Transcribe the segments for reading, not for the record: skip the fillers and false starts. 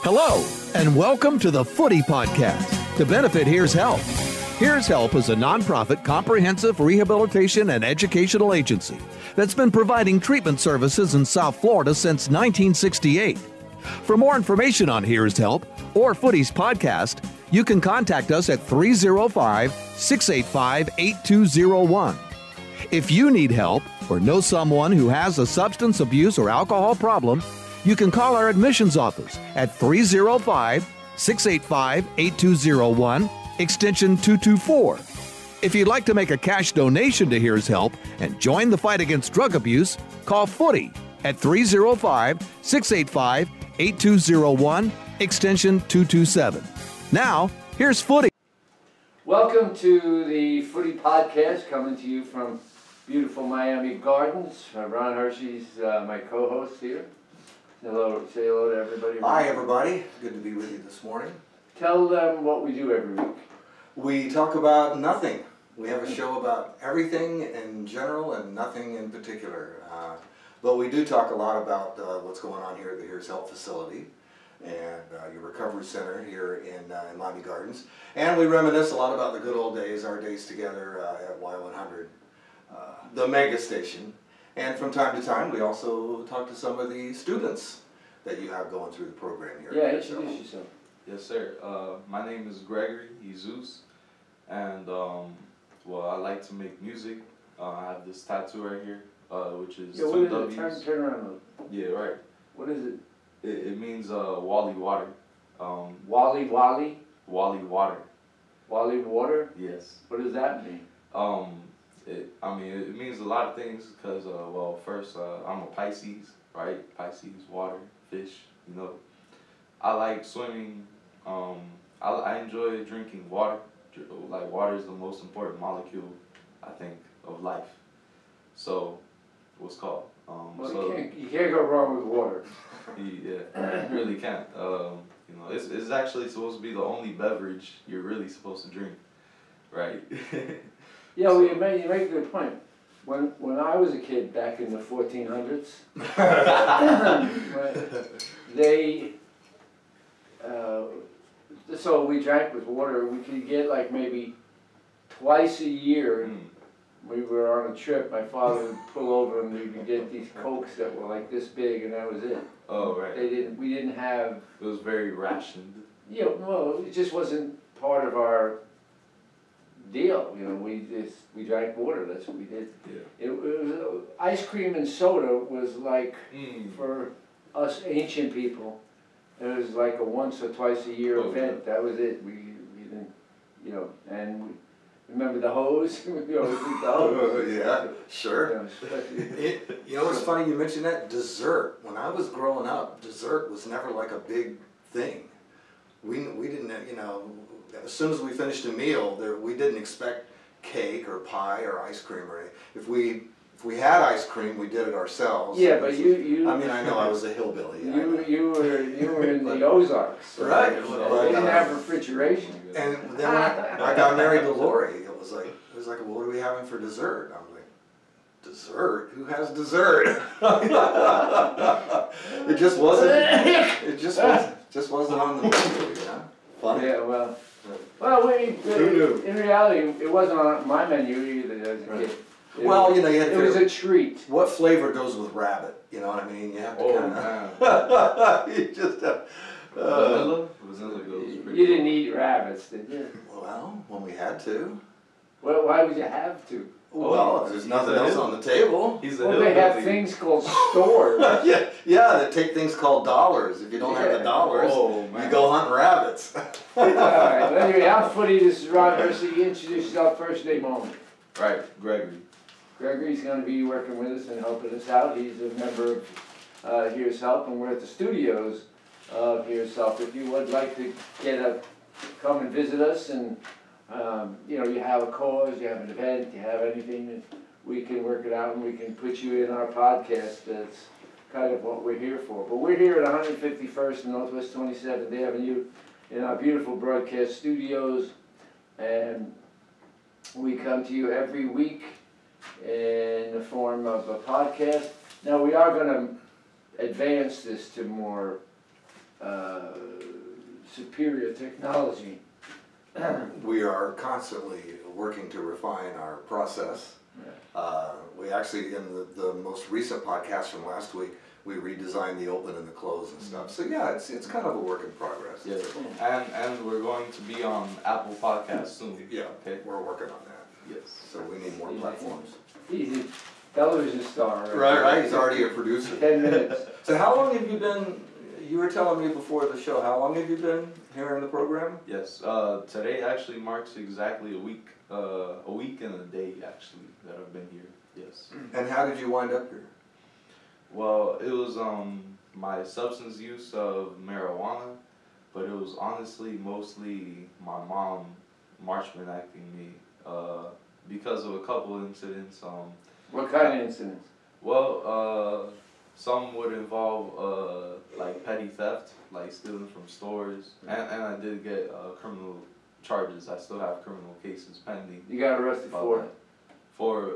Hello, and welcome to the Footy Podcast. To benefit Here's Help. Here's Help is a nonprofit comprehensive rehabilitation and educational agency that's been providing treatment services in South Florida since 1968. For more information on Here's Help or Footy's podcast, you can contact us at 305-685-8201. If you need help or know someone who has a substance abuse or alcohol problem, you can call our admissions office at 305-685-8201, extension 224. If you'd like to make a cash donation to Here's Help and join the fight against drug abuse, call Footy at 305-685-8201, extension 227. Now, here's Footy. Welcome to the Footy Podcast, coming to you from beautiful Miami Gardens. Ron Hersey's my co-host here. Hello, say hello to everybody. Hi, everybody. Good to be with you this morning. Tell them what we do every week. We talk about nothing. We have a show about everything in general and nothing in particular. But we do talk a lot about what's going on here at the Here's Help facility and your recovery center here in Miami Gardens. And we reminisce a lot about the good old days, our days together at Y100, the mega station. And from time to time, we also talk to some of the students that you have going through the program here. Yeah, introduce yourself. Yes, sir. My name is Gregory, Jesus, and well, I like to make music. I have this tattoo right here, which is two W's. Turn around. Yeah, right. What is it? It means Wally Water. Wally? Wally Water. Wally Water? Yes. What does that mean? It means a lot of things because, well, first, I'm a Pisces, right? Pisces, water, fish, you know. I like swimming. I enjoy drinking water. Like, water is the most important molecule, I think, of life. So, what's called? You can't go wrong with water. Yeah, you really can't. You know, it's actually supposed to be the only beverage you're really supposed to drink, right? Yeah, well, you make a good point. When I was a kid back in the 1400s, so we drank with water. We could get like maybe twice a year. We were on a trip. My father would pull over and we could get these Cokes that were like this big, and that was it. Oh, right. We didn't have. It was very rationed. Yeah, well, it just wasn't part of our deal, you know. We drank water. That's what we did. Yeah. It was ice cream and soda was like for us ancient people. It was like a once or twice a year event. That was it. We didn't, you know. And we, remember the hose? We always did the hose. Yeah, sure. You know what's funny? You mentioned that dessert. When I was growing up, dessert was never like a big thing. We didn't, you know. As soon as we finished a meal, we didn't expect cake or pie or ice cream or anything. If we had ice cream, we did it ourselves. Yeah, but you. I mean, I know I was a hillbilly. You were in the Ozarks, right? They didn't have refrigeration. And then when I got married to Lori, it was like, well, what are we having for dessert? I'm like, dessert? Who has dessert? It just wasn't. It just wasn't on the menu, you know. Funny. Yeah, well, in reality, it wasn't on my menu either as a kid. You had to it was a treat. What flavor goes with rabbit? You know what I mean? You have to you just Vanilla goes pretty. You didn't eat rabbits, did you? Well, when we had to. Well, why would you have to? Well, if there's nothing else on the table. They have things called stores. yeah, they take things called dollars. If you don't have the dollars, you go hunting rabbits. All right. Well, anyway, I'm Footy. This is Ron Hersey. Introduce yourself, first name only. Right, Gregory. Gregory's going to be working with us and helping us out. He's a member of Here's Help, and we're at the studios of Here's Help. If you would like to come and visit us, and you know, you have a cause, you have an event, you have anything, we can work it out and we can put you in our podcast. That's kind of what we're here for. But we're here at 151st and Northwest 27th Avenue in our beautiful broadcast studios, and we come to you every week in the form of a podcast. Now we are going to advance this to more superior technology. We are constantly working to refine our process. We actually, in the most recent podcast from last week, we redesigned the open and the close and stuff. So yeah, it's kind of a work in progress. Yeah, and we're going to be on Apple Podcasts soon. Yeah, okay, we're working on that. Yes. So we need more platforms. He's a television star. Right. He's already a producer. 10 minutes. So how long have you been? You were telling me before the show. How long have you been here in the program? Yes. Today actually marks exactly a week and a day actually that I've been here. Yes. And how did you wind up here? Well, it was my substance use of marijuana, but it was honestly mostly my mom marchman acting me because of a couple incidents. What kind of incidents? Well, some would involve like petty theft, like stealing from stores, and I did get criminal charges. I still have criminal cases pending. You got arrested for it? For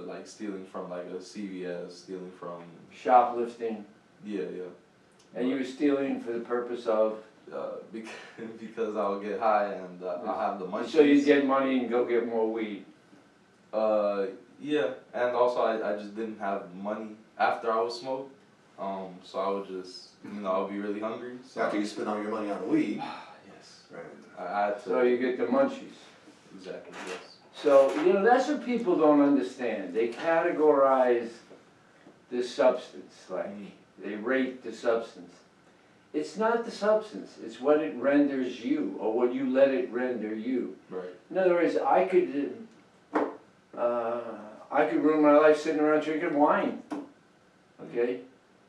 like stealing from like a CVS, stealing from shoplifting. Yeah. And you were stealing for the purpose of? Because I'll get high and I'll have the money. So you get money and go get more weed. Yeah, and also I just didn't have money after I would smoke. So I would just, I would be really hungry. So After you spend all your money on weed. Yes. Right. I had to. So you get the munchies. Exactly, yes. So, that's what people don't understand. They categorize the substance, like they rate the substance. It's not the substance, it's what it renders you, or what you let it render you. Right. In other words, I could ruin my life sitting around drinking wine, okay?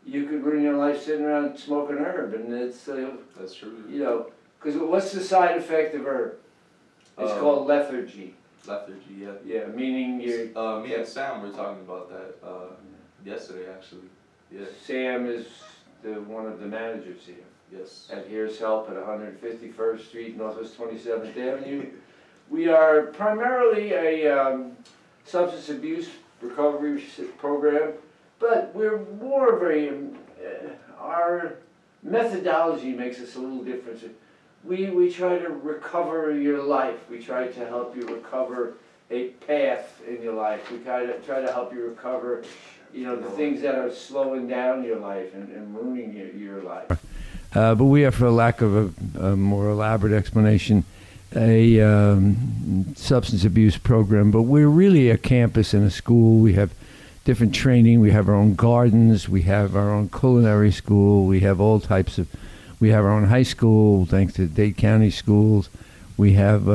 You could ruin your life sitting around smoking herb, and it's, that's true. because what's the side effect of herb? It's called lethargy. Lethargy, yeah. Yeah, meaning you're... me and Sam were talking about that yesterday, actually. Yeah. Sam is one of the managers here. Yes. At Here's Help at 151st Street, Northwest 27th Avenue. We are primarily a substance abuse recovery program, but we're more our methodology makes us a little different. We try to recover your life. We try to help you recover a path in your life. We try to help you recover, the things that are slowing down your life and ruining your life. But we have, for lack of a more elaborate explanation, a substance abuse program. But we're really a campus and a school. We have different training. We have our own gardens. We have our own culinary school. We have all types of... We have our own high school, thanks to Dade County schools. We have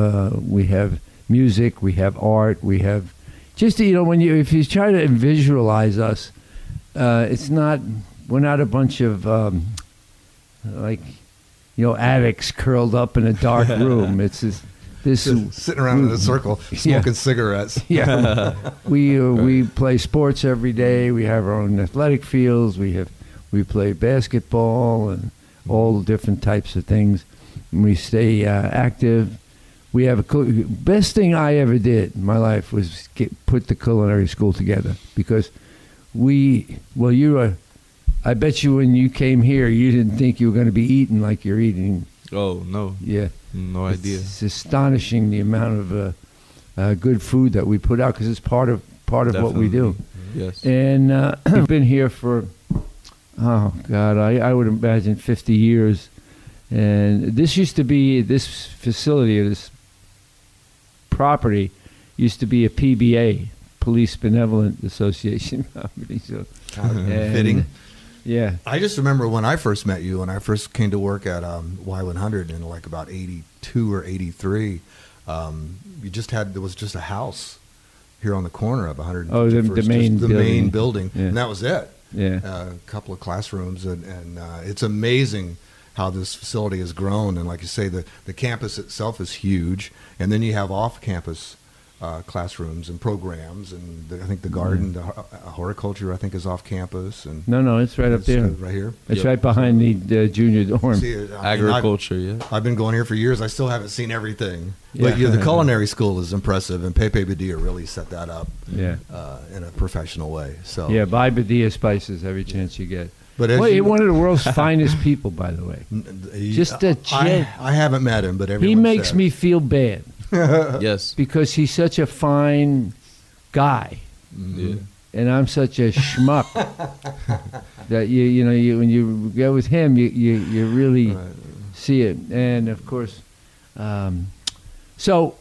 music. We have art. We have just if you try to visualize us, it's not. We're not a bunch of addicts curled up in a dark room. It's this sitting around in a circle smoking cigarettes. Yeah, we play sports every day. We have our own athletic fields. We play basketball and all different types of things. We stay active. We have best thing I ever did in my life was put the culinary school together, because I bet you when you came here, you didn't think you were going to be eating like you're eating. Oh, no. Yeah. No idea. It's astonishing the amount of good food that we put out, because it's part of what we do. Yes. And we've been here for, oh, God, I would imagine 50 years. And this facility, this property, used to be a PBA, Police Benevolent Association property. So, fitting. Yeah. I just remember when I first met you, when I first came to work at Y100 in like about 82 or 83, there was just a house here on the corner of 151st. Oh, the main building. Yeah. And that was it. Yeah. A couple of classrooms, and it's amazing how this facility has grown. And like you say, the campus itself is huge, and then you have off-campus classrooms and programs, and I think the garden, the horticulture, I think, is off campus. And no, it's right up there, right here. It's right behind the junior dorm. See, Agriculture, I've been going here for years. I still haven't seen everything, Yeah. but the culinary school is impressive, and Pepe Badia really set that up Yeah. in a professional way. So Yeah, buy Badia spices every chance you get. But as Well, he's you, one of the world's finest people, by the way. Just a I haven't met him, but everyone He makes says. me feel bad Yes. because he's such a fine guy, Yeah. and I'm such a schmuck that when you go with him, you really see it. And of course, so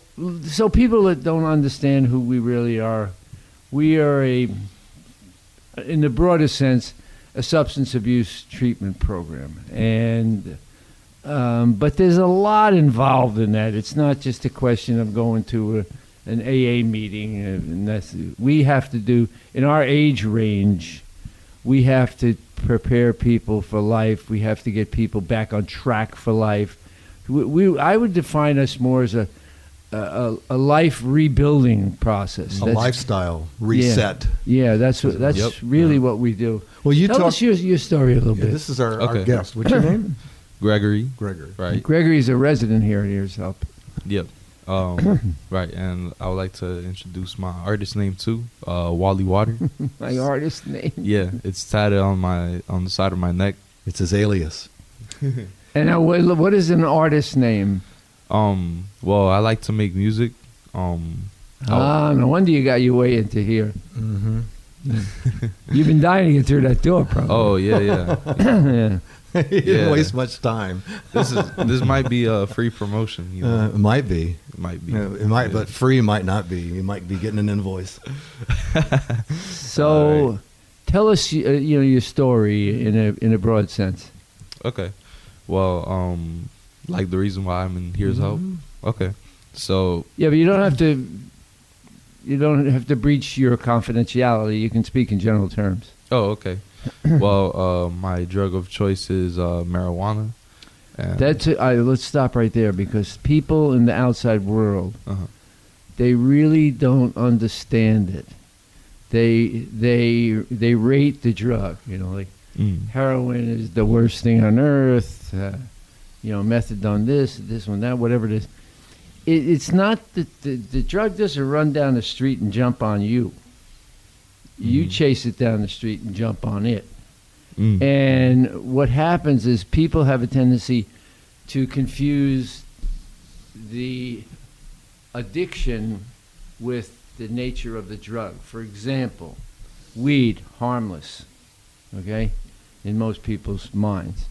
people that don't understand who we really are, we are in the broadest sense, a substance abuse treatment program, and but there's a lot involved in that. It's not just a question of going to an AA meeting, and we have to do in our age range. We have to prepare people for life. We have to get people back on track for life. I would define us more as a life rebuilding process. A lifestyle reset. Yeah, that's Yep. really what we do. Well, you Tell talk. us your story a little Yeah, bit. this is our Okay. guest. What's your name? Gregory. Gregory. Right. Gregory's a resident here at Ears Help. Yep. Right. And I would like to introduce my artist name too, Wally Water. My artist name. Yeah, it's tatted on the side of my neck. It's his alias. And what is an artist name? Well, I like to make music. No wonder you got your way into here. Mm-hmm. You've been dying to get through that door, probably. Oh yeah. Yeah. He didn't Yeah. waste much time. This might be a free promotion. You know, It might be. it might be. It might, but free might not be. You might be getting an invoice. So, tell us, your story in a broad sense. Okay. Well, like the reason why I'm in Here's Help. Okay. So Yeah, but you don't have to. You don't have to breach your confidentiality. You can speak in general terms. oh, okay. Well, my drug of choice is marijuana. And Let's stop right there because people in the outside world, uh-huh. they really don't understand it. They rate the drug. Like heroin is the worst thing on earth. Methadone this one that, whatever it is. It's not that the drug doesn't run down the street and jump on you. You chase it down the street and jump on it. And what happens is people have a tendency to confuse the addiction with the nature of the drug. For example, weed, harmless, okay, in most people's minds.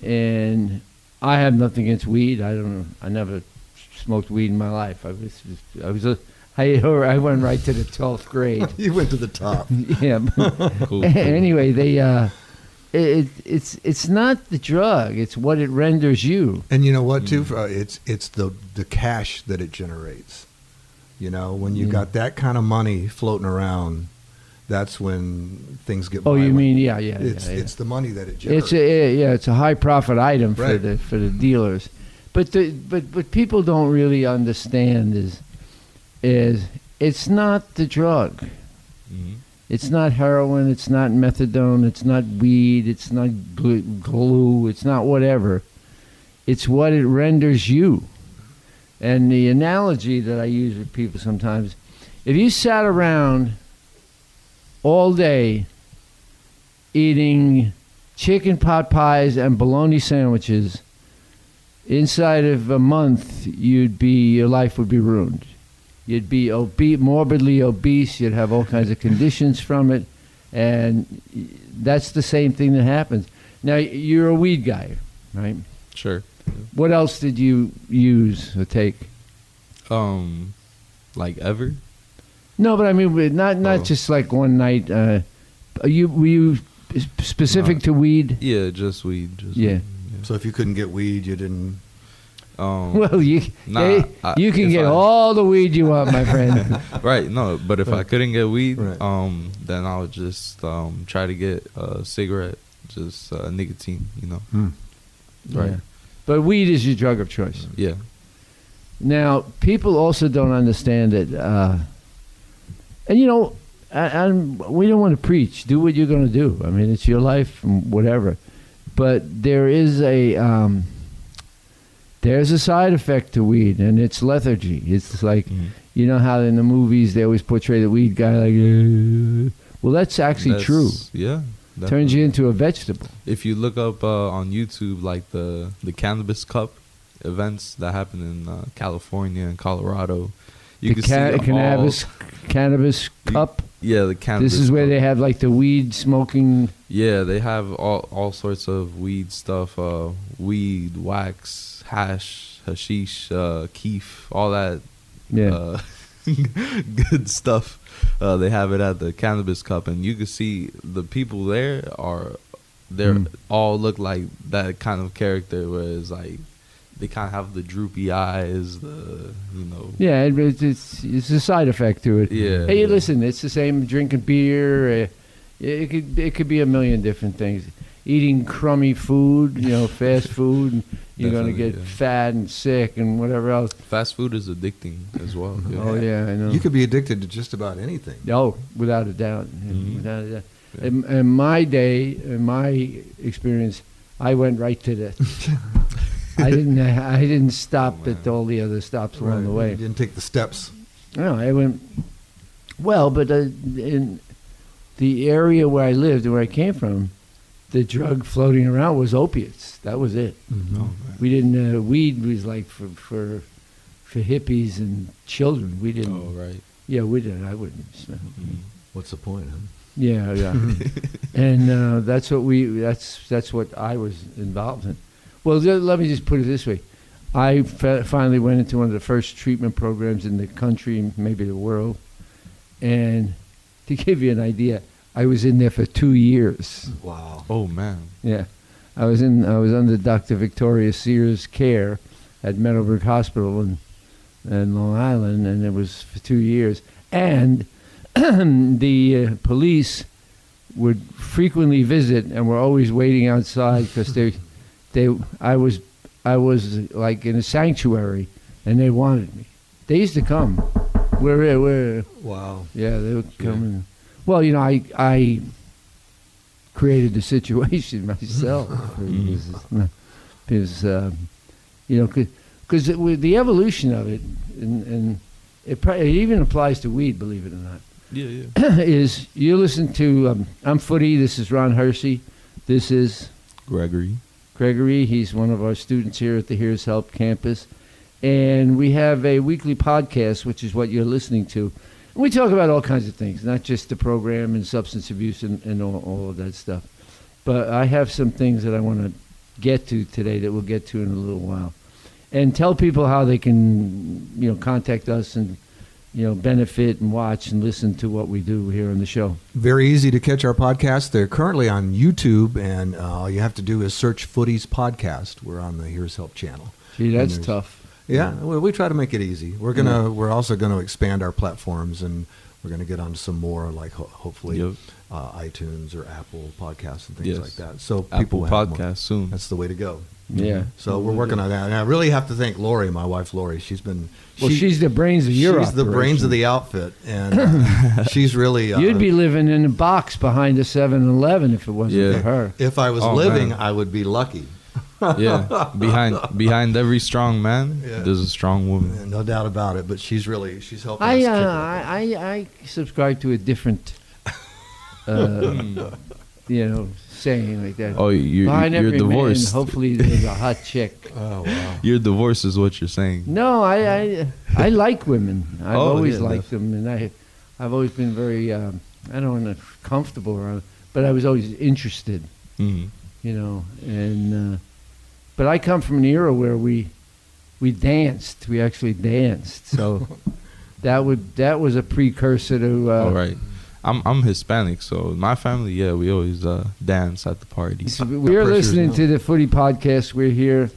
And I have nothing against weed. I never smoked weed in my life. I went right to the 12th grade. You went to the top. Yeah. Cool. Anyway, it's not the drug. It's what it renders you. And you know what, too? It's the cash that it generates. When you got that kind of money floating around, that's when things get. Oh, you violent. mean yeah. It's the money that it generates. It's a high profit item for Right. the dealers, but what people don't really understand is it's not the drug. It's not heroin. It's not methadone. It's not weed. It's not glue. It's not whatever. It's what it renders you. And the analogy that I use with people sometimes, if you sat around all day eating chicken pot pies and bologna sandwiches, inside of a month, your life would be ruined. You'd be morbidly obese. You'd have all kinds of conditions from it, and that's the same thing that happens. Now, you're a weed guy, right? Sure. What else did you use or take? Like ever? No, but I mean, not just like one night. Were you specific to weed? Yeah, just weed. Yeah. So if you couldn't get weed, you didn't. Well, you Nah, you can if get I- all the weed you want, my friend. Right. No, but if I couldn't get weed, Right. then I would just try to get a cigarette, just nicotine. Right. Yeah. But weed is your drug of choice. Yeah. Now, people also don't understand it. And, we don't want to preach. Do what you're going to do. I mean, it's your life and whatever. But there's a side effect to weed, and it's lethargy. It's like, you know how in the movies they always portray the weed guy like, well, that's actually true. Yeah. Turns you into a vegetable. If you look up on YouTube, like the Cannabis Cup events that happen in California and Colorado, you can see cannabis cup. Yeah, the cannabis. This is where cup. they have like the weed smoking. Yeah, they have all sorts of weed stuff, weed, wax, hashish, keef, all that. Yeah. Good stuff. They have it at the Cannabis Cup, and you can see the people there all look like that kind of character, where it's like they kind of have the droopy eyes, Yeah, it's a side effect to it. Yeah. Hey, listen, it's the same drinking beer. It could be a million different things. Eating crummy food, fast food, and you're going to get fat and sick and whatever else. Fast food is addicting as well. Yeah. Oh, yeah, I know. You could be addicted to just about anything. Oh, without a doubt. Mm-hmm. Without a doubt. Yeah. In my day, in my experience, I went right to that. I didn't stop at all the other stops along the way. You didn't take the steps. No, I went. Well, but in the area where I lived and where I came from, the drug floating around was opiates. That was it. Mm-hmm. We didn't. Weed was like for hippies and children. We didn't. Oh, right. Yeah, we didn't. I wouldn't smell. Mm-hmm. What's the point, huh? Yeah, yeah. And that's what I was involved in. Well, let me just put it this way. I finally went into one of the first treatment programs in the country, maybe the world. And to give you an idea, I was in there for 2 years. Wow. Oh, man. Yeah. I was under Dr. Victoria Sears' care at Meadowbrook Hospital in Long Island, and it was for 2 years. And the police would frequently visit, and were always waiting outside because I was like in a sanctuary, and they wanted me. They used to come. Where? Wow. Yeah, they would come. And, well, I created the situation myself because the evolution of it, and it even applies to weed, believe it or not. Yeah. Is you listen to I'm Footy. This is Ron Hersey. This is Gregory. He's one of our students here at the Here's Help campus. And we have a weekly podcast, which is what you're listening to. And we talk about all kinds of things, not just the program and substance abuse and all of that stuff. But I have some things that I want to get to today that we'll get to in a little while. And tell people how they can, contact us and, benefit and watch and listen to what we do here on the show. Very easy to catch our podcast. They're currently on YouTube, and all you have to do is search Footy's podcast. We're on the Here's Help channel. Gee, that's tough. Yeah, well, we try to make it easy. We're also gonna expand our platforms, and we're gonna get onto some more, like hopefully iTunes or Apple podcasts and things like that. So Apple people will have podcasts soon. That's the way to go. Yeah. So we're working on that, and I really have to thank Lori, my wife Lori. She's the brains of your She's the brains of the outfit, and she's really. You'd be living in a box behind a 7-Eleven if it wasn't for her. If I was living, I would be lucky. Yeah, behind every strong man, there's a strong woman. No doubt about it. But she's helping us. I subscribe to a different, saying like that. Oh, you're divorced. Man, hopefully, there's a hot chick. Oh wow, you're divorced is what you're saying. No, I like women. I've always liked them, and I've always been very I don't know, comfortable around, but I was always interested. Mm-hmm. But I come from an era where we danced. We actually danced. So that was a precursor to. All right. I'm Hispanic, so in my family, we always dance at the parties. We're listening to the Footy podcast. We're here.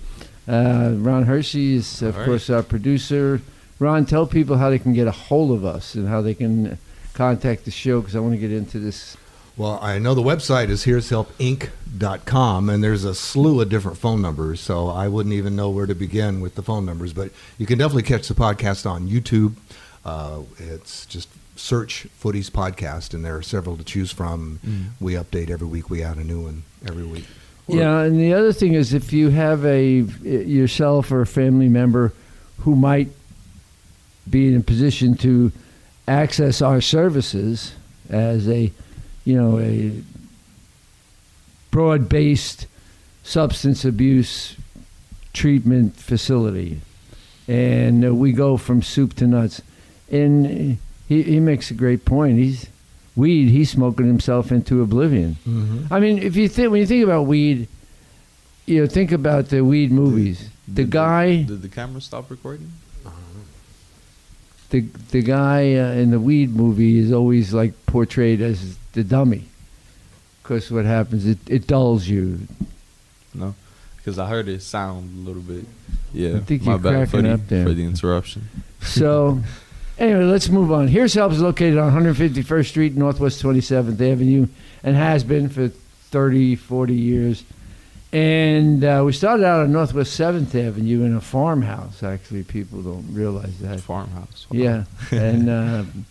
Ron Hersey is, of course, our producer. Ron, tell people how they can get a hold of us and how they can contact the show, because I want to get into this. Well, I know the website is here'shelpinc.com, and there's a slew of different phone numbers, so I wouldn't even know where to begin with the phone numbers. But you can definitely catch the podcast on YouTube. It's just search Footy's podcast, and there are several to choose from. We update every week. We add a new one every week. Yeah, and the other thing is, if you have yourself or a family member who might be in a position to access our services as a broad-based substance abuse treatment facility, and we go from soup to nuts. And he makes a great point. He's smoking himself into oblivion. Mm-hmm. I mean, when you think about weed, think about the weed movies. The guy. Did the camera stop recording? The guy in the weed movie is always like portrayed as the dummy, because what happens, it dulls you. No, because I heard it sound a little bit. Yeah, I think my you're bad cracking up there. for the interruption. So, anyway, let's move on. Here's Help is located on 151st Street, Northwest 27th Avenue, and has been for 30, 40 years. And we started out on Northwest 7th Avenue in a farmhouse. Actually, people don't realize that. Farmhouse. Wow. Yeah, and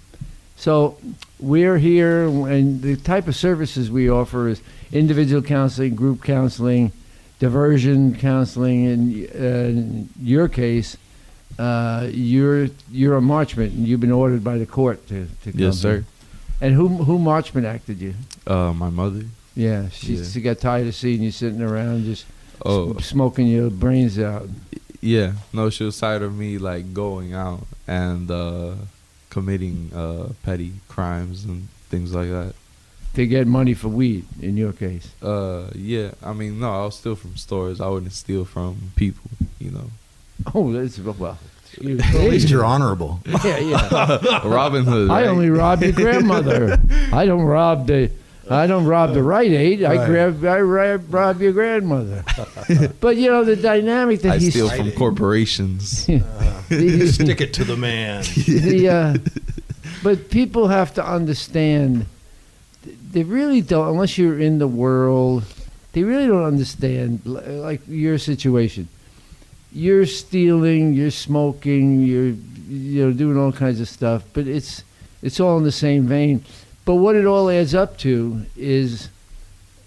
so we're here, and the type of services we offer is individual counseling, group counseling, diversion counseling. In your case, you're a marchman, and you've been ordered by the court to come. Yes, sir. Here. And who marchman acted you? My mother. Yeah, she got tired of seeing you sitting around just smoking your brains out. Yeah, no, she was tired of me like going out and committing petty crimes and things like that. To get money for weed, in your case. Yeah, I mean, no, I'll steal from stores. I wouldn't steal from people, Oh, that's well. At least you're honorable. Yeah. Robin Hood. Right? I only rob your grandmother. I don't rob the Rite Aid. I rob your grandmother. But the dynamic that I he's steal from corporations. Stick it to the man. But people have to understand. They really don't, unless you're in the world. They really don't understand, like your situation. You're stealing, you're smoking, you're doing all kinds of stuff, but it's all in the same vein. But what it all adds up to is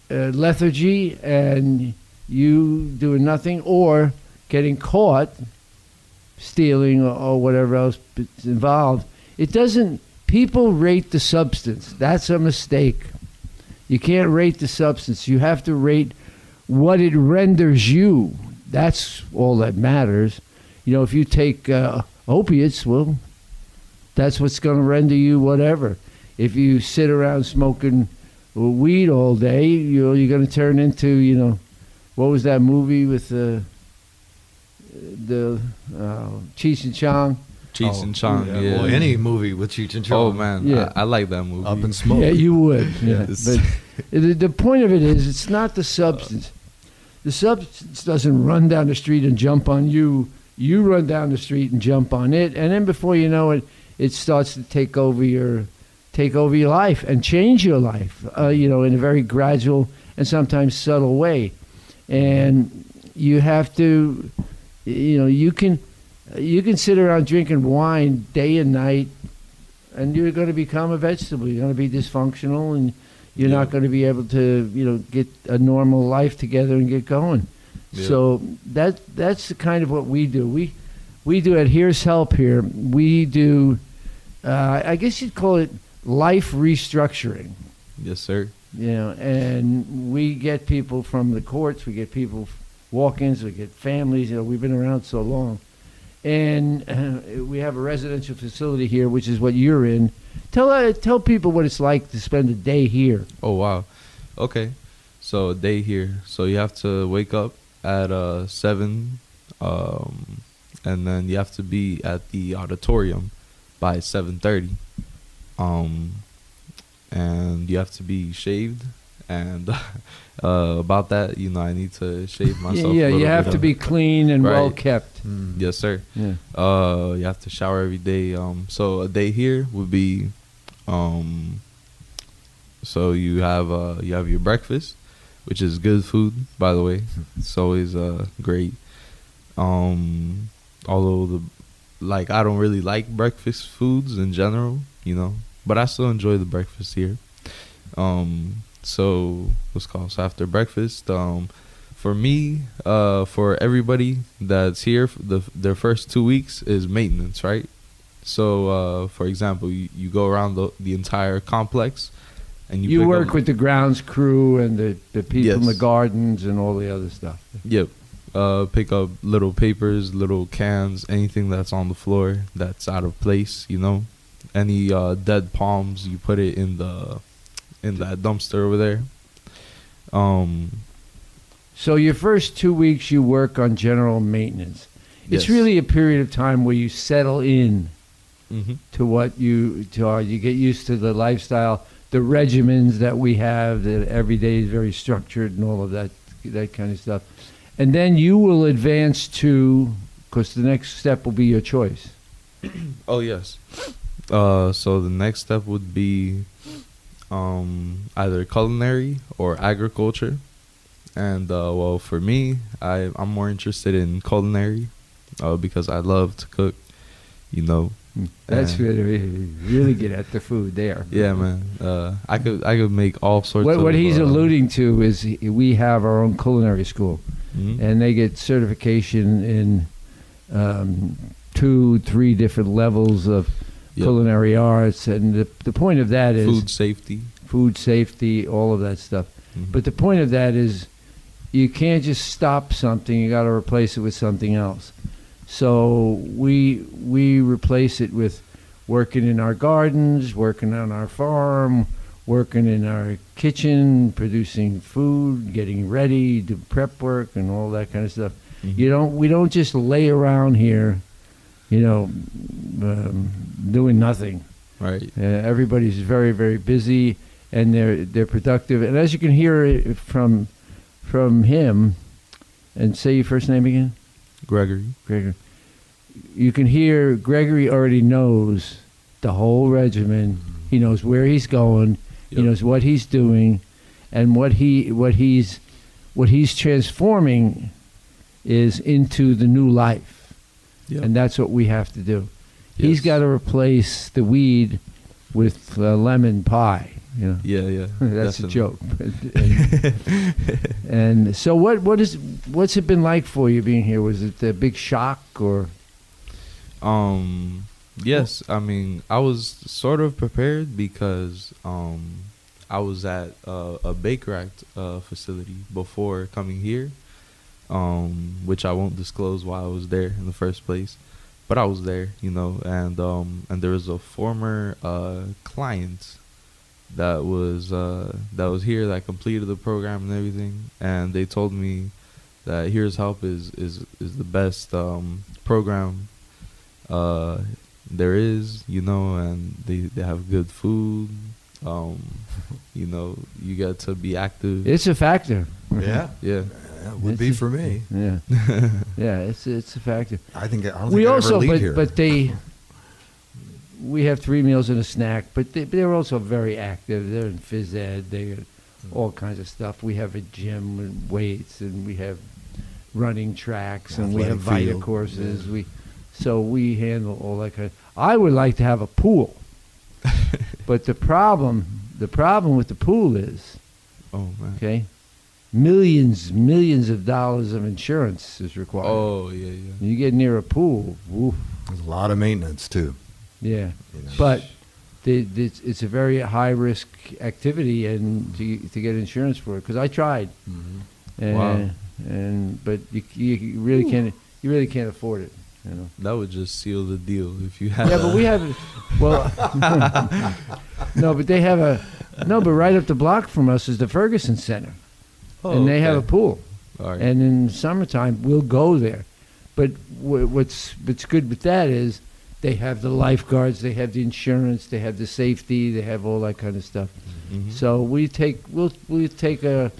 lethargy and you doing nothing, or getting caught stealing or whatever else is involved. It doesn't. People rate the substance. That's a mistake. You can't rate the substance. You have to rate what it renders you. That's all that matters. If you take opiates, well, that's what's going to render you whatever. If you sit around smoking weed all day, you're going to turn into, what was that movie with the Cheech and Chong? Cheech and Chong, yeah. Well, any movie with Cheech and Chong. Oh, man, Yeah. I like that movie. Up in smoke. Yeah, you would. Yeah. Yes. But the point of it is, it's not the substance. The substance doesn't run down the street and jump on you. You run down the street and jump on it, and then before you know it, it starts to take over your life and change your life. In a very gradual and sometimes subtle way. And you have to, you can sit around drinking wine day and night, and you're going to become a vegetable. You're going to be dysfunctional, and you're not going to be able to, get a normal life together and get going. Yeah. So that's the kind of what we do. We do at Here's Help here. We do, I guess you'd call it life restructuring. Yes, sir. And we get people from the courts. We get people walk-ins. We get families. We've been around so long. And we have a residential facility here, which is what you're in. Tell people what it's like to spend a day here. Oh, wow. Okay. So a day here. So you have to wake up at 7, and then you have to be at the auditorium by 7:30. And you have to be shaved. And about that, I need to shave myself. Yeah, you have to be clean and well kept. Mm. Yes, sir. Yeah. You have to shower every day. So a day here would be, so you have your breakfast, which is good food, by the way. It's always great. Although I don't really like breakfast foods in general, but I still enjoy the breakfast here. So after breakfast, for me, for everybody that's here, their first 2 weeks is maintenance, right? So, for example, you go around the entire complex, And you pick work up- with the grounds crew and the people in the Yes. gardens and all the other stuff. Yep. Pick up little papers, little cans, anything that's on the floor that's out of place, you know. Any dead palms, you put it in that dumpster over there. So your first 2 weeks you work on general maintenance. It's Yes. really a period of time where you settle in Mhm. to what you get used to the lifestyle, the regimens that we have, that every day is very structured and all of that kind of stuff. And then you will advance to, because the next step will be your choice. Oh yes. So the next step would be either culinary or agriculture. And well, for me, I'm more interested in culinary because I love to cook, you know. That's And- really, really get at the food there. Yeah, man. I could make all sorts of. What he's alluding to is we have our own culinary school, Mhm. and they get certification in 2-3 different levels of Yep. culinary arts, and the point of that is Food safety. all of that stuff. Mhm. But the point of that is you can't just stop something, you got to replace it with something else. So we replace it with working in our gardens, working on our farm, working in our kitchen, producing food, getting ready, do prep work and all that kind of stuff. Mhm. We don't just lay around here, doing nothing. Right. Everybody's very, very busy, and they're productive. And as you can hear it from him, and say your first name again, Gregory. Gregory. You can hear Gregory already knows the whole regimen. He knows where he's going. He Yep. knows what he's doing, and what he's transforming is into the new life. Yep. And that's what we have to do. He's Yes. got to replace the weed with lemon pie. Yeah. That's definitely. a joke. And so, what's it been like for you being here? Was it a big shock or? Yes, I mean, I was sort of prepared because I was at a Baker Act facility before coming here, which I won't disclose why I was there in the first place, but I was there, you know, and there was a former client that was here that completed the program and everything, and they told me that Here's Help is the best program there is, you know, and they have good food. You know, you get to be active. It's a factor. Yeah, Yeah. it would be for me. Yeah, yeah. It's a factor. I don't think We I'd also, ever leave here. we have 3 meals and a snack, but they're also very active. They're in phys ed. They got all kinds of stuff. We have a gym and weights, and we have running tracks, and we have Athletic Vita field. courses. Yeah. So we handle all that kind of. I would like to have a pool, but the problem with the pool is, Oh man. okay, millions of dollars of insurance is required. Oh yeah. You get near a pool, woof, There's a lot of maintenance too. yeah. You know. But it's a very high risk activity, and to get insurance for it, because I tried, and Wow. but you really can't afford it, you know. That would just seal the deal if you had. Yeah, but we have well, no, but they have but right up the block from us is the Ferguson Center, and they have a pool. All right. And in summertime, we'll go there. But what's good with that is they have the lifeguards, they have the insurance, they have the safety, they have all that kind of stuff. Mhm. So we'll take a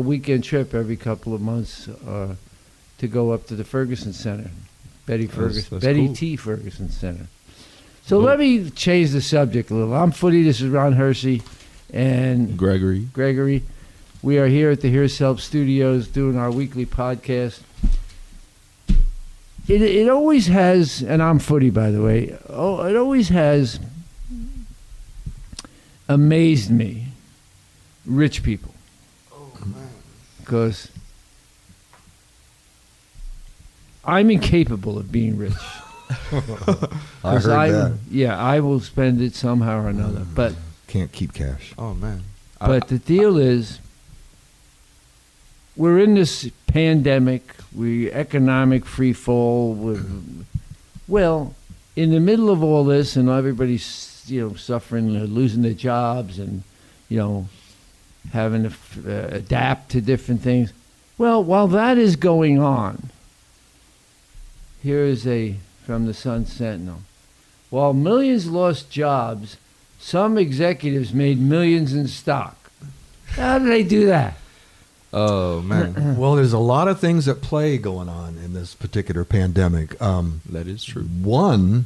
weekend trip every couple of months to go up to the Ferguson Center, Betty That's Betty cool. T. Ferguson Center. So let me change the subject a little. I'm Footy. This is Ron Hersey and Gregory. We are here at the Here's Help Studios doing our weekly podcast. It always has, and I'm Footy, by the way. Oh, it always has amazed me, rich people, because I'm incapable of being rich. I heard that. Yeah, I will spend it somehow or another. But can't keep cash. Oh man. But the deal is, we're in this pandemic, economic free fall. Well, in the middle of all this, and everybody's suffering, losing their jobs, and having to adapt to different things. Well, while that is going on, here is from the Sun Sentinel. While millions lost jobs, some executives made millions in stock. How do they do that? Oh man. Well, there's a lot of things at play going on in this particular pandemic. That is true. One,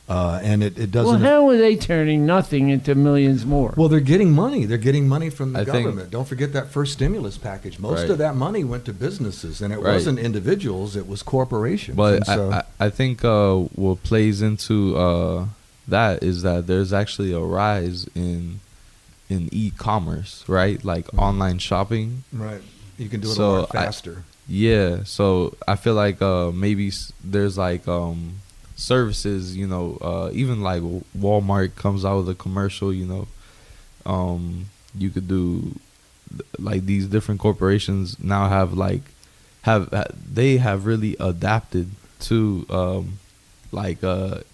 and it doesn't. Well, how are they turning nothing into millions more? Well, they're getting money. They're getting money from the I think- government. Don't forget that first stimulus package. Most Right. of that money went to businesses, and it Right. wasn't individuals. It was corporations. But And so, I think what plays into that is that there's actually a rise in e-commerce, right? Like online shopping. right, you can do it So a lot faster. Yeah, so I feel like maybe there's like services, even like Walmart comes out with a commercial, you could do like these different corporations now they have really adapted to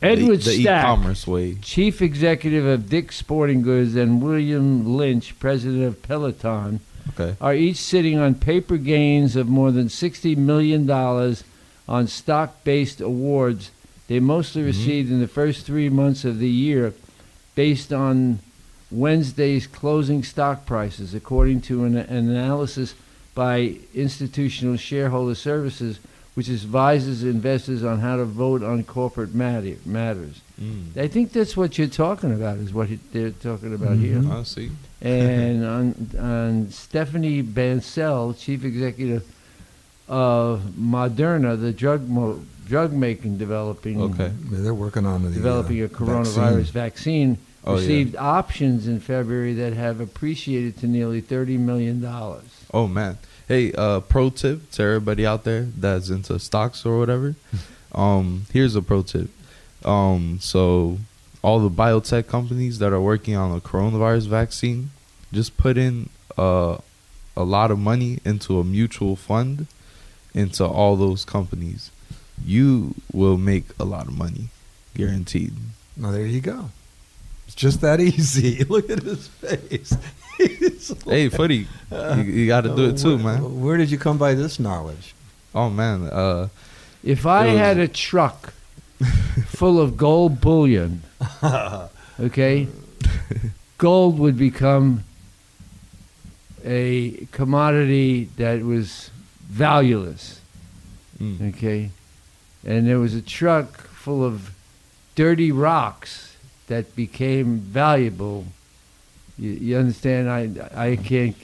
Edward the Stack, e-commerce way. Chief executive of Dick's Sporting Goods, and William Lynch, president of Peloton, Okay. are each sitting on paper gains of more than $60 million on stock-based awards they mostly received in the first 3 months of the year based on Wednesday's closing stock prices, according to an analysis by Institutional Shareholder Services, which advises investors on how to vote on corporate matters. I think that's what you're talking about, is what they're talking about here. I see. And on Stephanie Bancel, chief executive of Moderna, the drug making developing Okay. They're working on developing a coronavirus vaccine, Oh, yeah. received options in February that have appreciated to nearly $30 million. Oh man. Hey, pro tip to everybody out there that's into stocks or whatever. Here's a pro tip. So all the biotech companies that are working on a coronavirus vaccine, just put in a lot of money into a mutual fund into all those companies. You will make a lot of money, guaranteed. Well, there you go. It's just that easy. Look at his face. Hey, Footy, you got to do it too, man. Where did you come by this knowledge? Oh man, If I had a truck full of gold bullion, okay, gold would become a commodity that was valueless, okay? And there was a truck full of dirty rocks that became valuable. You understand? I can't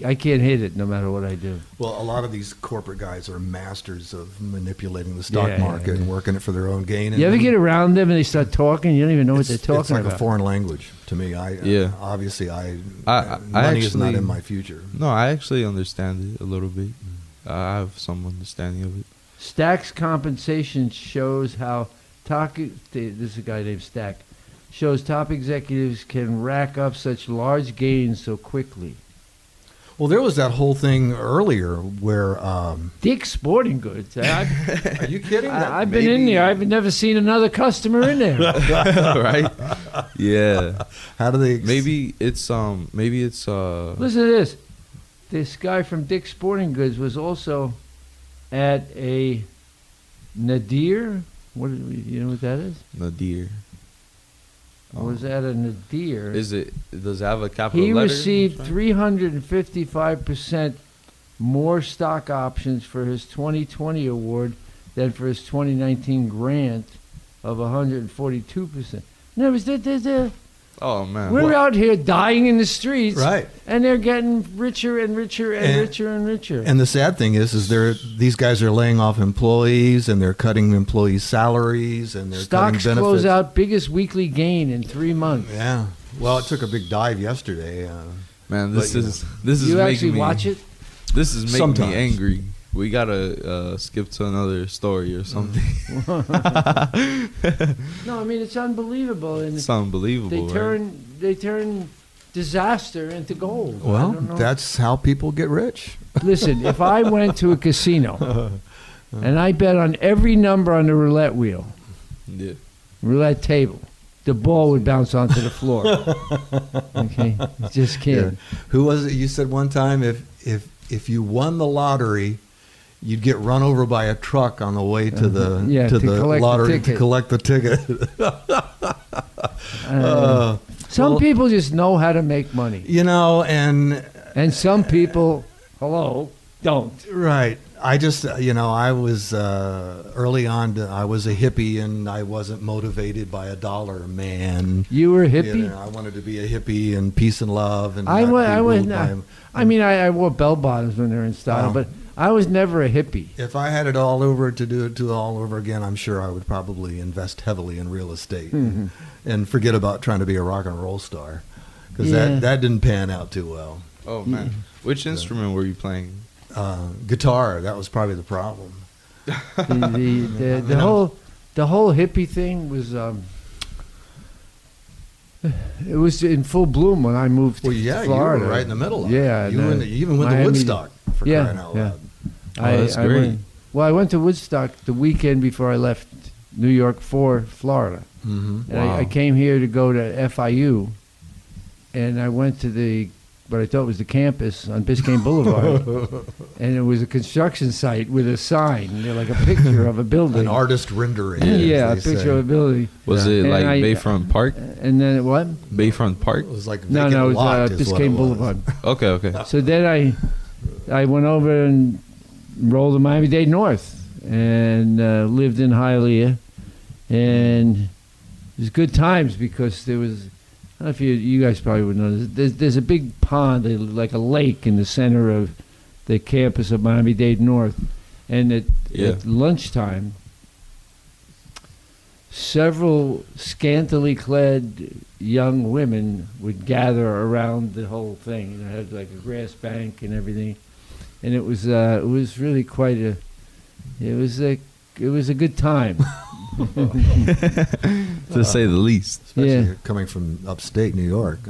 hit it no matter what I do. Well, a lot of these corporate guys are masters of manipulating the stock Yeah, market yeah. and working it for their own gain. You ever get around them and they start talking? You don't even know what they're talking It's like about. a foreign language to me. Yeah. Obviously, I money is not actually- in my future. no, I actually understand it a little bit. I have some understanding of it. Stack's compensation shows how this is a guy named Stack, shows top executives can rack up such large gains so quickly. Well, there was that whole thing earlier where. Dick's Sporting Goods. Are you kidding? I've been in there. I've never seen another customer in there. Right? Yeah. How do they? Maybe it's Listen to this. This guy from Dick's Sporting Goods was also at a Nadir. You know what that is? Nadir. Was at a Nadir. Does it have a capital He letter? received 355% more stock options for his 2020 award than for his 2019 grant of 142%. No, Oh man. we're out here dying in the streets, Right. and they're getting richer and richer and richer and richer. And the sad thing is these guys are laying off employees and they're cutting employees' salaries and they're Stocks cutting benefits. close out biggest weekly gain in 3 months. Yeah. Well, it took a big dive yesterday. Man, this But, is You making actually me watch it? This is making Sometimes. me angry. We gotta skip to another story or something. No, I mean it's unbelievable. And It's unbelievable. they turn disaster into gold. I Well, don't know. that's how people get rich. Listen, if I went to a casino and I bet on every number on the roulette wheel, Yeah. roulette table, the ball would bounce onto the floor. Okay, you just can't. Yeah. Who was it? You said one time if you won the lottery, you'd get run over by a truck on the way to the to the collect the lottery to ticket. collect the ticket. Some well- people just know how to make money, You know, and and some people, don't. right. I just, I was early on. I was a hippie, and I wasn't motivated by a dollar, man. You were a You hippie. know, I wanted to be a hippie and peace and love. And I not went. be I ruled went. by- I mean, I wore bell bottoms when they were in style, Wow. but I was never a hippie. If I had it all over to do it all over again, I'm sure I would probably invest heavily in real estate and forget about trying to be a rock and roll star, because Yeah. that didn't pan out too well. Oh man, which instrument were you playing? Guitar, that was probably the problem. The whole hippie thing was it was in full bloom when I moved Well, to yeah, Florida. you were right in the middle of Yeah, it. You even went to Miami- Woodstock, for Yeah, crying out yeah. loud. That's great. I went to Woodstock the weekend before I left New York for Florida. Mm-hmm. And I came here to go to FIU, and I went to what I thought was the campus on Biscayne Boulevard, and it was a construction site with a sign, like a picture of a building. An artist rendering. Yeah, a as they picture say. of a building. Was Yeah. it And like I- Bayfront Park? And then what? Bayfront Park? It was like No, vacant it was lot is what it Biscayne was. Boulevard. Okay. So then I went over and rolled to Miami-Dade North and lived in Hialeah, and it was good times because there was. I don't know if you guys probably would know this. There's a big pond, like a lake, in the center of the campus of Miami-Dade North, and at lunchtime, several scantily clad young women would gather around the whole thing. And it had like a grass bank and everything, and it was really quite a. It was a good time. To say the least. Especially Yeah. coming from upstate New York.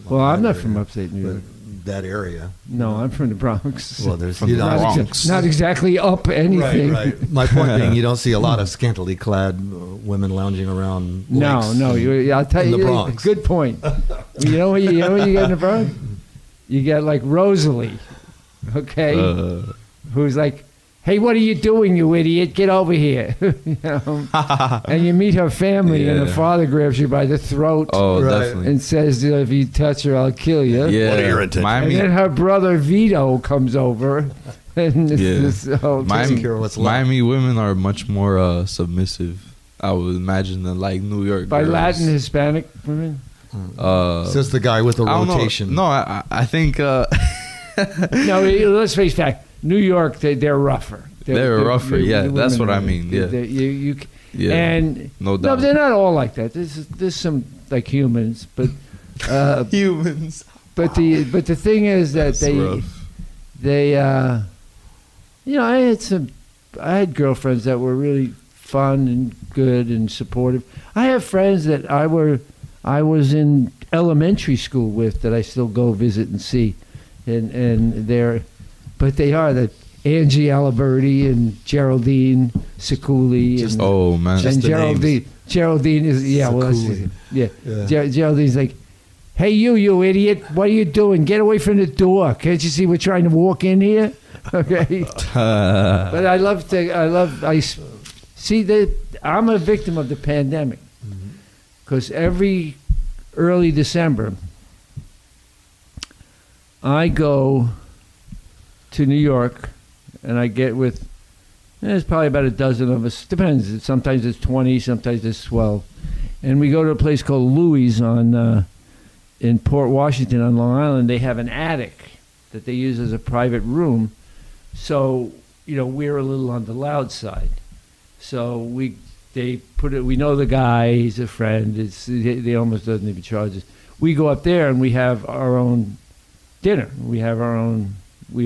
Well, I'm not from upstate New York. But that area. No, I'm from the Bronx. Well, there's From you the don't- Bronx. Not exactly up anything. Right. My point being, you don't see a lot of scantily clad women lounging around. No, lakes no. I'll tell in you. the Bronx. Good point. You know what you get in the Bronx? You get like Rosalie, okay, who's like, "Hey, what are you doing, you idiot? Get over here!" You know? And you meet her family, and her Yeah. father grabs you by the throat Oh, Right. definitely. and says, "If you touch her, I'll kill you." Yeah. What are your intentions? And Miami, then her brother Vito comes over, and Yeah. this whole Miami, care what's left. Miami women are much more submissive, I would imagine, than like New York by girls. Latin Hispanic women. Says the guy with the I don't know. rotation. No, I think No, let's face fact. New York, they're rougher. They're rougher, yeah, the that's women what I are- mean, yeah. you yeah, and no no, doubt. they're not all like that. There's some like humans, but humans. but the thing is that That's rough. they I had girlfriends that were really fun and good and supportive. I have friends that I was in elementary school with that I still go visit and see, and they are the Angie Aliberti and Geraldine Siculi and, Oh man, Just and the names. Geraldine is Siculi. yeah. Geraldine's like, "Hey, you idiot! What are you doing? Get away from the door! Can't you see we're trying to walk in here?" Okay. But I see that I'm a victim of the pandemic because every early December I go to New York and I get with, there's probably about a dozen of us, depends, sometimes it's 20, sometimes it's 12, and we go to a place called Louis in Port Washington on Long Island. They have an attic that they use as a private room. So, we're a little on the loud side. So we know the guy, he's a friend. They almost doesn't even charge us. We go up there and we have our own dinner. We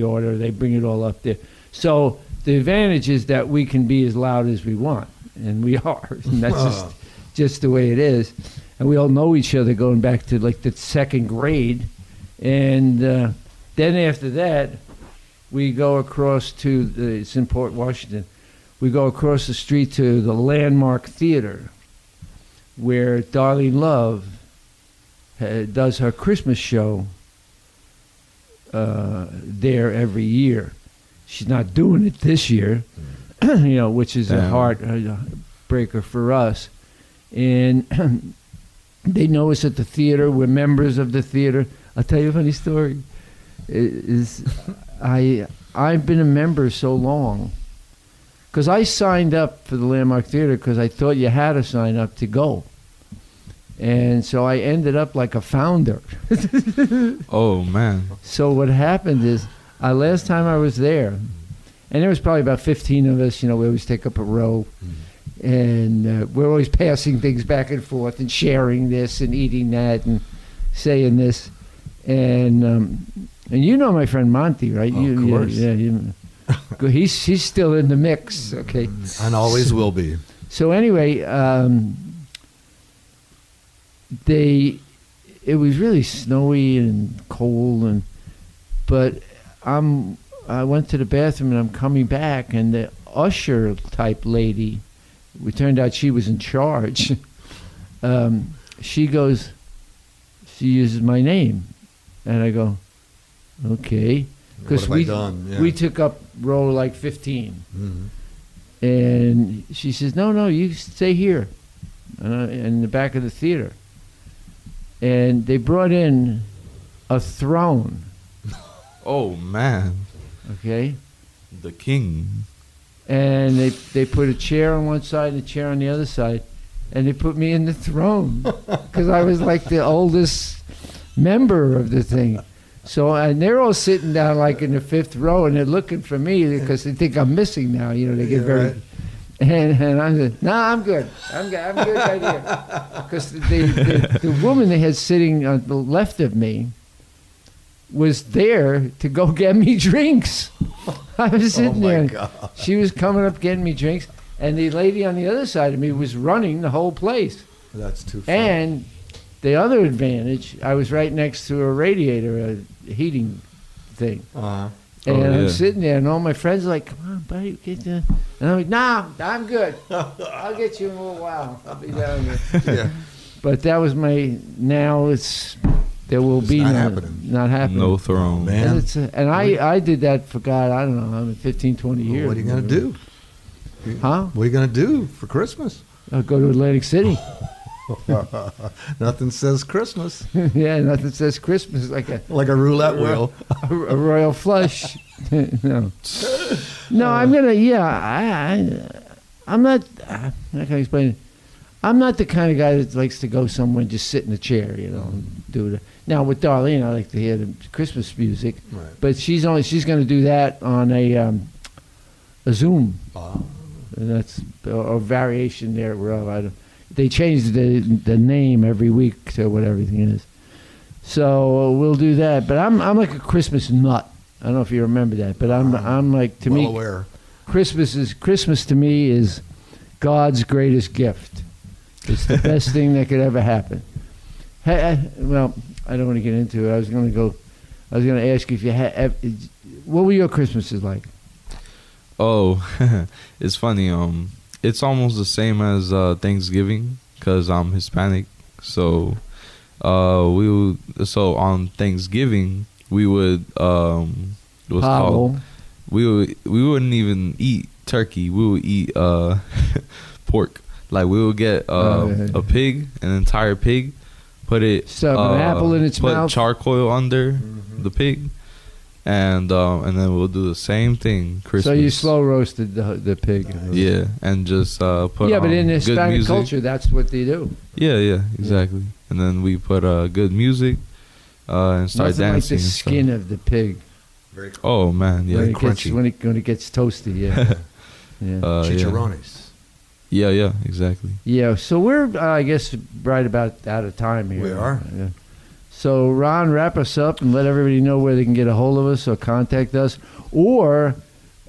order, they bring it all up there. So the advantage is that we can be as loud as we want, and we are. And that's just the way it is. and we all know each other going back to like the second grade. And then after that, we go across to it's in Port Washington. We go across the street to the Landmark Theater, where Darlene Love does her Christmas show there every year. She's not doing it this year, which is a heartbreaker for us. And they know us at the theater. We're members of the theater. I'll tell you a funny story. I've been a member so long because I signed up for the Landmark Theater because I thought you had to sign up to go. And so I ended up like a founder. Oh, man. So what happened is, last time I was there, and there was probably about 15 of us, we always take up a row, and we're always passing things back and forth and sharing this and eating that and saying this. And my friend Monty, right? Of course. Yeah, he's still in the mix, okay? And always will be. So anyway, it was really snowy and cold, but I went to the bathroom and I'm coming back, and the usher type lady, it turned out she was in charge. She uses my name, and I go, okay, because we took up row like 15, and she says, no, you stay here, in the back of the theater. And they brought in a throne. Oh, man. Okay? The king. And they put a chair on one side and a chair on the other side. And they put me in the throne. Because I was like the oldest member of the thing. So, and they're all sitting down like in the fifth row, and they're looking for me because they think I'm missing now. They get very... Right. And I said, no, I'm good. I'm good right here. Because the woman they had sitting on the left of me was there to go get me drinks. I was sitting there. God. She was coming up getting me drinks, and the lady on the other side of me was running the whole place. That's too funny. And the other advantage, I was right next to a radiator, a heating thing. Uh-huh. And I'm sitting there, and all my friends are like, come on, buddy, get the... And I'm like, nah, I'm good. I'll get you in a little while. I'll be down here. Yeah. But that was there will be not happening. Not happening. No throne. Man. And I did that for, God, I don't know, 15, 20 years. What are you going to do? Huh? What are you going to do for Christmas? I'll go to Atlantic City. Nothing says Christmas. Yeah, nothing says Christmas like a roulette wheel. A royal flush. No, I'm gonna. Yeah, I'm not. How can I explain it? I'm not the kind of guy that likes to go somewhere and just sit in a chair, and do it. Now with Darlene, I like to hear the Christmas music, right. But she's going to do that on a Zoom. Oh. And that's a variation thereof. They changed the name every week to what everything is. So we'll do that. But I'm like a Christmas nut. I don't know if you remember that, but I'm like, to me, aware. Christmas to me is God's greatest gift. It's the best thing that could ever happen. Well, I don't want to get into it. I was going to ask you if you had. What were your Christmases like? Oh, it's funny. It's almost the same as Thanksgiving because I'm Hispanic. So on Thanksgiving we would we wouldn't even eat turkey. We would eat pork. Like we would get a pig, an entire pig, put an apple in its mouth, put charcoal under the pig. And then we'll do the same thing Christmas. So you slow roasted the pig. Yeah, and just put but in Hispanic music. culture, that's what they do. Yeah, exactly. And then we put good music and start Nothing dancing. Like the skin of the pig. Very cool. Oh man, yeah, when crunchy. When it gets toasty, yeah. Chicharrones. Yeah, exactly. Yeah, so we're I guess right about out of time here. We are. Yeah. So, Ron, wrap us up and let everybody know where they can get a hold of us or contact us or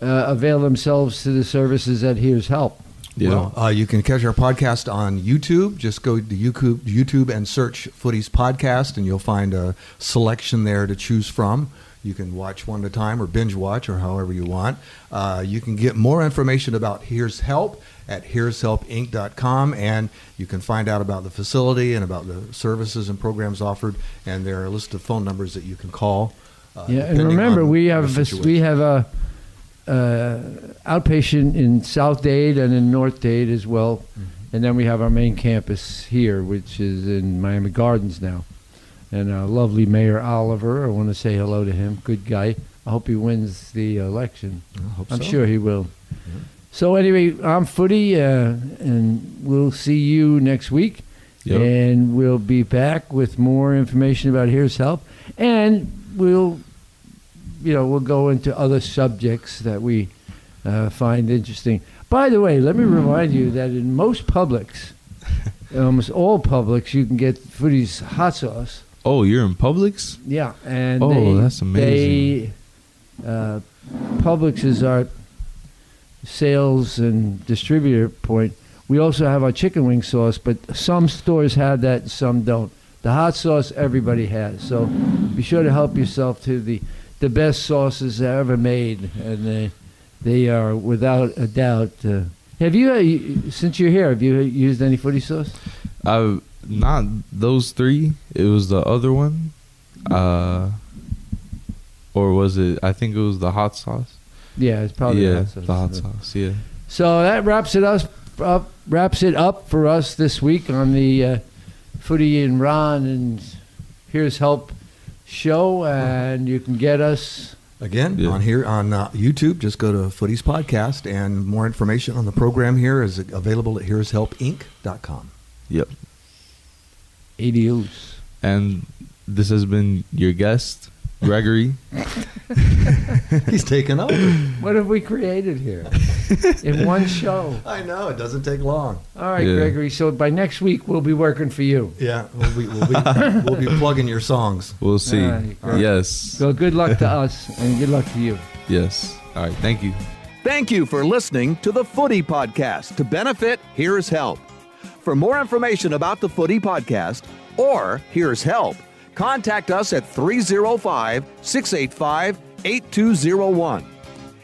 avail themselves to the services at Here's Help. Yeah. Well, you can catch our podcast on YouTube. Just go to YouTube and search Footy's Podcast, and you'll find a selection there to choose from. You can watch one at a time or binge watch or however you want. You can get more information about Here's Help at here'shelpinc.com, and you can find out about the facility and about the services and programs offered, and there are a list of phone numbers that you can call. And remember, we have a outpatient in South Dade and in North Dade as well, and then we have our main campus here, which is in Miami Gardens now. And lovely Mayor Oliver, I want to say hello to him. Good guy. I hope he wins the election. I'm sure he will. Yeah. So anyway, I'm Footy, and we'll see you next week. Yep. And we'll be back with more information about Here's Help. And we'll go into other subjects that we find interesting. By the way, let me remind you that in most Publix, almost all Publix, you can get Footy's hot sauce. Oh, you're in Publix? Yeah, and that's amazing. Publix is our sales and distributor point. We also have our chicken wing sauce, but some stores have that, some don't. The hot sauce everybody has, so be sure to help yourself to the best sauces ever made, and they are without a doubt. Have you, since you're here, have you used any Footy sauce? Not those three. It was the other one, or was it? I think it was the hot sauce. Yeah, it's probably the hot sauce. The hot sauce. Yeah. So that wraps it up for us this week on the Footy and Ron and Here's Help show, and you can get us again on YouTube. Just go to Footy's Podcast, and more information on the program here is available at here'shelpinc.com. Yep. Adios. And this has been your guest, Gregory. He's taken over. What have we created here in one show? I know, it doesn't take long. All right, Gregory. So by next week we'll be working for you. Yeah, we'll be plugging your songs. We'll see. Right. Yes. So good luck to us and good luck to you. Yes. All right. Thank you. Thank you for listening to the Footy Podcast. To benefit, Here's Help. For more information about the Footy Podcast or Here's Help, contact us at 305-685-8201.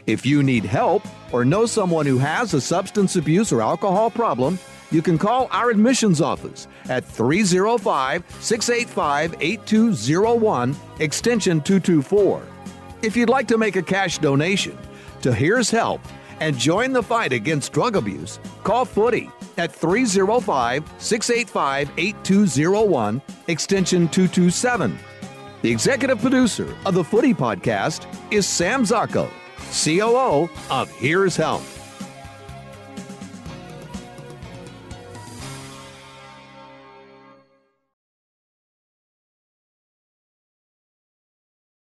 If you need help or know someone who has a substance abuse or alcohol problem, you can call our admissions office at 305-685-8201, extension 224. If you'd like to make a cash donation to Here's Help and join the fight against drug abuse, call Footy at 305-685-8201, extension 227. The executive producer of the Footy Podcast is Sam Zacco, COO of Here's Help.